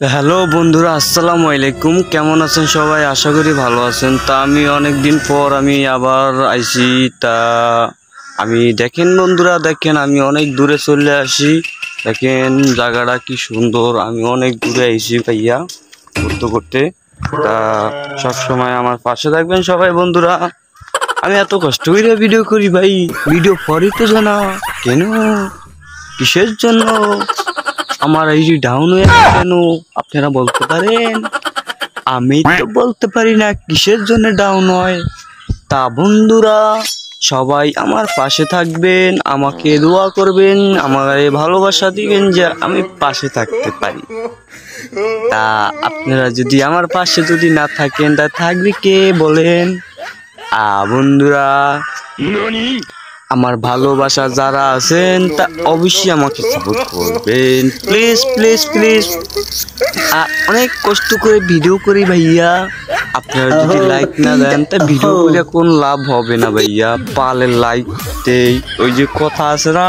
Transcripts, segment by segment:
Hello বন্ধুরা, আসসালামু আলাইকুম। কেমন আছেন সবাই? আশা করি ভালো আছেন। তা আমি অনেক দিন পর আমি আবার আইছি। তা আমি দেখেন বন্ধুরা, দেখেন আমি অনেক দূরে চলে আসি। দেখেন জায়গাটা কি সুন্দর। আমি অনেক দূরে আইছি ভাইয়া করতে করতে। তা সব সময় আমার পাশে থাকবেন সবাই বন্ধুরা। আমি এত কষ্ট করে ভিডিও করি ভাই, ভিডিও পরে তো জানা কেন, কিসের জন্য আমার এই যে ডাউন হয়ে আছে কেন আপনারা বলতে পারেন? আমি তো বলতে পারি না কিসের জন্য ডাউন হয়। তা বন্ধুরা সবাই আমার পাশে থাকবেন, আমাকে দোয়া করবেন, আমাকে ভালোবাসা দিবেন যে আমি পাশে থাকতে পারি। তা আপনারা যদি আমার পাশে যদি না থাকেন তা থাকবে কে বলেন? বন্ধুরা আমার ভালোবাসা যারা আছেন তা অবশ্যই আমাকে সাপোর্ট করবেন, প্লিজ প্লিজ প্লিজ। অনেক কষ্ট করে ভিডিও করি ভাইয়া, আপনারা যদি লাইক না দেন তা ভিডিও করে কোন লাভ হবে না ভাইয়া। পালের লাইক দেই, ওই যে কথা আছে না,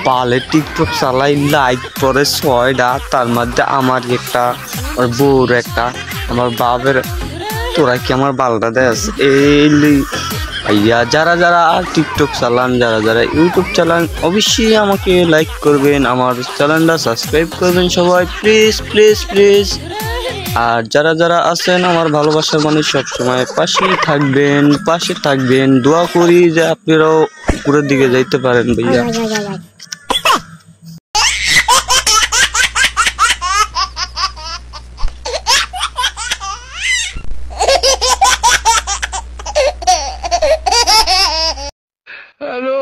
পালে টিকটক চালাই লাইক পরে 6টা, তার মধ্যে আমার একটা, আমার বউর একটা, আমার বাপের। তোরা কি আমার বালটা দেশ এই ভাইয়া? যারা যারা টিকটক চালান, যারা যারা ইউটিউব চালান, অবশ্যই আমাকে লাইক করবেন, আমার চ্যানেলটা সাবস্ক্রাইব করবেন সবাই, প্লিজ প্লিজ প্লিজ। আর যারা যারা আছেন আমার ভালোবাসার মানুষ, সবসময় পাশে থাকবেন। দোয়া করি যে আপনারাও উপরের দিকে যাইতে পারেন ভাইয়া। হ্যালো